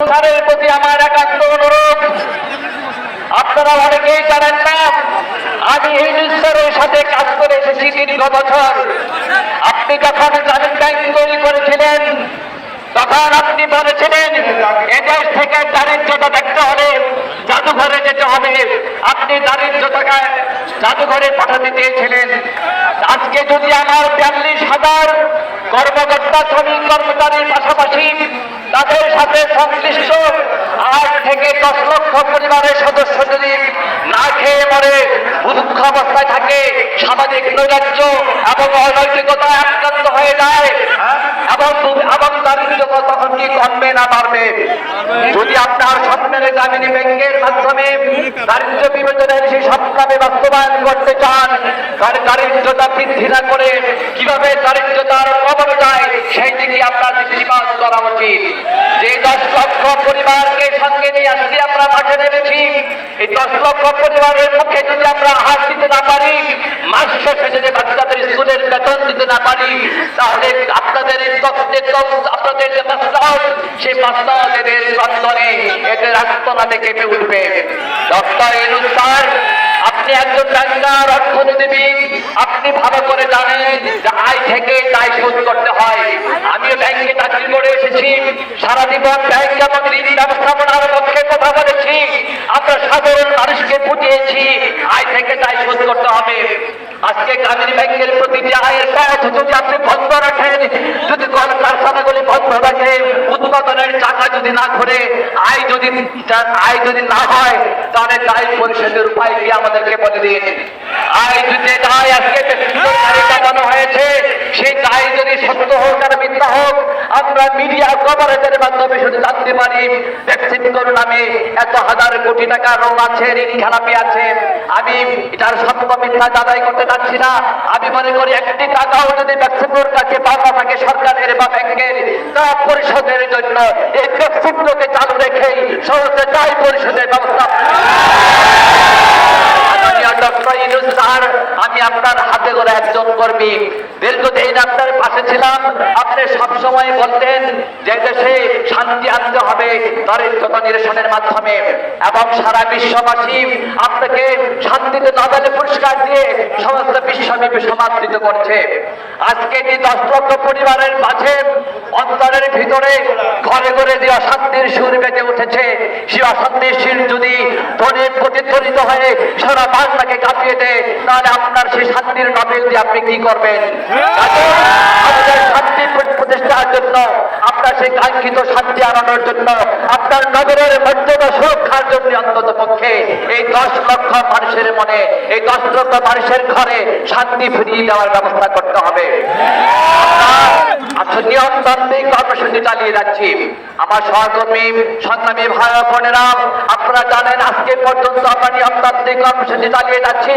স্যারের প্রতি আমার একান্ত অনুরোধ, আপনারা অনেকেই জানেন না আমি এই স্যারের সাথে কাজ করে এসেছি দীর্ঘ বছর। আপনি যখন গ্রামীণ ব্যাংক তৈরি করেছিলেন তখন আপনি বলেছিলেন এদেশ থেকে দারিদ্রতা দেখতে হলে জাদুঘরে যেতে হবে। আপনি দারিদ্রতাকে জাদুঘরে পাঠাতে চেয়েছিলেন। আজকে যদি আমার ৪২,০০০ কর্মকর্তা শ্রমিক কর্মচারীর পাশাপাশি তাদের সাথে সংশ্লিষ্ট ৮ থেকে ১০ লক্ষ পরিবারের সদস্য যদি না খেয়ে মরে দুঃখ অবস্থায় থাকে, সামাজিক নৈরাজ্য এবং অনৈতিকতায় আক্রান্ত হয়ে যায় এবং দারিদ্রতা তখন কি কমবে না বাড়বে? যদি আপনার স্বপ্নের গ্রামীণ ব্যাংকের মাধ্যমে দারিদ্র বিমোচনের সেই স্বপ্নকে বাস্তবায়ন করতে চান, তার দারিদ্রতা বৃদ্ধি না করে কিভাবে দারিদ্রতার কমানো যায় সেই দিকে আপনার দৃষ্টিপাত করা উচিত। যে ১০ লক্ষ পরিবারকে সঙ্গে নিয়ে আজকে আমরা মাঠে নেমেছি, এই 10 লক্ষ পরিবারের মুখে যদি আমরা হাত দিতে না পারি, মাস শেষে যদি বাচ্চাদের স্কুলের বেতন দিতে না পারি, তাহলে আপনাদের আপনাদের যে মাসলাহত, সেই মাসলাহতের স্পন্দনে এদের আত্মনাতে কেঁপে উঠবে। ডক্টর ইউনূস স্যার, আপনি একজন ব্যাংকার, অর্থনীতিবিদ, আপনি ভালো করে জানেন যে আয় থেকে দায় শোধ করতে হয়। আমিও ব্যাংকে চাকরি করে এসেছি, সারা জীবন ব্যাংক এবং ঋণ ব্যবস্থাপনার পক্ষে কথা বলেছি। আমরা সাধারণ মানুষকে বুঝিয়েছি আয় থেকে দায় শোধ করতে হবে। আজকে গ্রামীণ ব্যাংকের প্রতিটি আয়ের পথ যদি আপনি বন্ধ রাখেন, যদি কারখানাগুলি বন্ধ রাখে, উৎপাদনের চাকা যদি না ঘুরে, আয় যদি না হয়, তাহলে দায় পরিশোধের উপায় কি আমাদেরকে বলে দিন। আয় যদি দায় আজকে চাপানো হয়েছে, সেই দায় যদি সত্য হোক আর মিথ্যা হোক, আমরা মিডিয়া কভারেজের মাধ্যমে শুধু জানতে পারি ভ্যাকসিন নামে এত হাজার কোটি টাকা ঋণ আছে, ঋণ খেলাপি আছে। আমি এটার সত্য মিথ্যা যাচাই করতে চাচ্ছি না। আমি মনে করি একটি টাকাও যদি ভ্যাকসিনের কাছে পাওয়া থাকে সরকারের বা ব্যাংকের, তা পরিশোধের জন্য এই ভ্যাকসিনকে চালু রেখেই সহজে দায় পরিশোধের ব্যবস্থা। ডক্টর ইউনূস স্যার, আমি আপনার হাতে গড়া একজন কর্মী, দীর্ঘদিন আপনার পাশে ছিলাম। আপনি সবসময় বলতেন যে দেশে শান্তি আনতে হবে দারিদ্রতা নিরসনের মাধ্যমে, এবং সারা বিশ্ববাসী আপনাকে শান্তিতে নোবেল পুরস্কার দিয়ে সমস্ত বিশ্বব্যাপী সমাদৃত করছে। আজকে যে 10 লক্ষ পরিবারের মাঝে অন্তরের ভিতরে ঘরে ঘরে যে অশান্তির সুর বেজে উঠেছে, সেই অশান্তির সুর যদি ধ্বনির প্রতিধ্বনিত হয়ে সারা বাংলাকে কাঁপিয়ে দেয়, তাহলে আপনার সেই শান্তির নোবেল দিয়ে আপনি কি করবেন? আমাদের শান্তি প্রতিষ্ঠার জন্য, আপনার সেই কাঙ্ক্ষিত শান্তি আনানোর জন্য, আপনার নগরের মর্যাদা সুরক্ষার জন্য অন্তত পক্ষে এই 10 লক্ষ মানুষের মনে, এই 10 লক্ষ মানুষের ঘরে শান্তি ফিরিয়ে দেওয়ার ব্যবস্থা করতে হবে। আমরা নিয়মতান্ত্রিক কর্মসূচি চালিয়ে যাচ্ছি। আমার সহকর্মী সংগ্রামী ভাই বোনেরা, আপনারা জানেন আজকে পর্যন্ত আমরা নিয়মতান্ত্রিক কর্মসূচি চালিয়ে যাচ্ছি।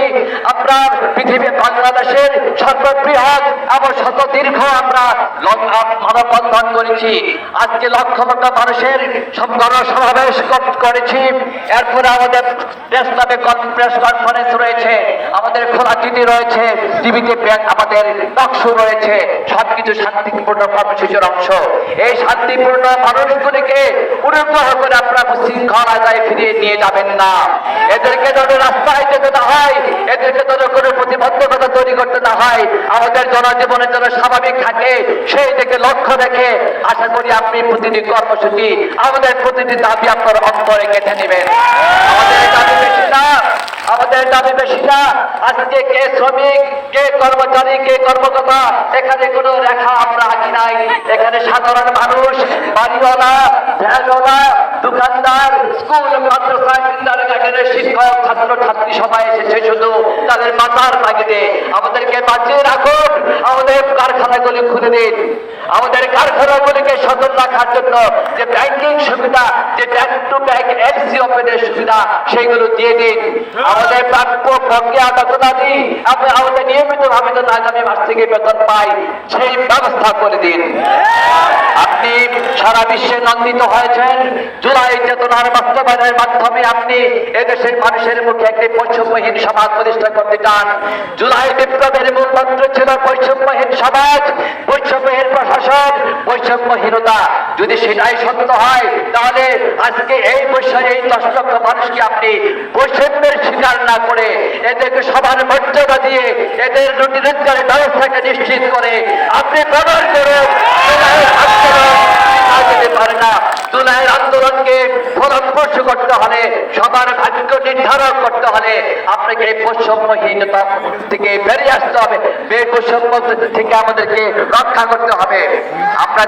আমরা পৃথিবীর বাংলাদেশের সর্ববৃহৎ এবং শত দীর্ঘ আমরা মানববন্ধন করেছি। আজকে লক্ষ লক্ষ মানুষের গণসমাবেশ করেছি। এরপরে আমাদের প্রেস কনফারেন্স রয়েছে, আমাদের খোলা চিঠি রয়েছে, টিভিতে আমাদের টকশো রয়েছে, সবকিছু শান্তিপূর্ণ কর্মসূচির অংশ। এই শান্তিপূর্ণ মানুষগুলিকে অনুগ্রহ করে আপনারা শৃঙ্খলায় ফিরিয়ে নিয়ে যাবেন না। এদেরকে ধরে রাস্তায় যেতে না হয়, এদেরকে ধরে কোনো প্রতিবন্ধকতা তৈরি করতে না হয়, আমাদের জনজীবনের জন্য স্বাভাবিক থাকে সেই দিকে লক্ষ্য রেখে আশা করি আপনি প্রতিটি কর্মসূচি, আমাদের প্রতিটি দাবি আপনার অন্তরে গেঁথে নেবেন। আমাদের দাবি বেশি না, আমাদের দাবি বেশি না। আজকে কে শ্রমিক, কে কর্মচারী, কে কর্মকর্তা, এখানে কোনো রেখা আমরা আঁকি নাই। এখানে সাধারণ মানুষ, বাড়িওয়ালা, ভ্যানওয়ালা, দোকানদার, স্কুল, মাদ্রাসা, কিন্ডারগার্টেনের শিক্ষক, ছাত্র ছাত্রী সবাই এসেছে শুধু তাদের বাঁচার তাগিদে। আমাদেরকে বাঁচিয়ে রাখুন, আমাদের কারখানাগুলি খুলে দিন, আমাদের কারখানাগুলিকে সচল রাখার জন্য যে ব্যাংকিং সুবিধা, যে ব্যাংক টু ব্যাংক এলসি ওপেনের সুবিধা, সেইগুলো দিয়ে দিন। আমাদের প্রাপ্য বকেয়া বেতনাদি আমাদের নিয়মিতভাবে যেন আগামী মাস থেকে বেতন পাই, সেই ব্যবস্থা করে দিন। আপনি সারা বিশ্বে নন্দিত হয়েছেন। জুলাই চেতনার বাস্তবায়নের মাধ্যমে আপনি এদেশের মানুষের মুখে একটি বৈষম্যহীন সমাজ প্রতিষ্ঠা করতে চান। জুলাই বিপ্লবের মূল মন্ত্র ছিল বৈষম্যহীন সমাজ, বৈষম্যহীন প্রশাসন, বৈষম্যহীনতা। যদি সেটাই সত্য হয় তাহলে আজকে এই এই 10 লক্ষ মানুষকে আপনি বৈষম্যের শিকার না করে এদেরকে সবার মর্যাদা দিয়ে এদের রুটি রোজগারের ব্যবস্থাকে নিশ্চিত করে আপনি প্রমাণ করুন পারে না। জুলাইয়ের আন্দোলনকে ফলপ্রসূ করতে হলে, সবার ভাগ্য নির্ধারণ করতে হলে আপনাকে এই বৈষম্যহীনতা থেকে বেরিয়ে আসতে হবে, বৈষম্য থেকে আমাদেরকে রক্ষা করতে হবে। আমরা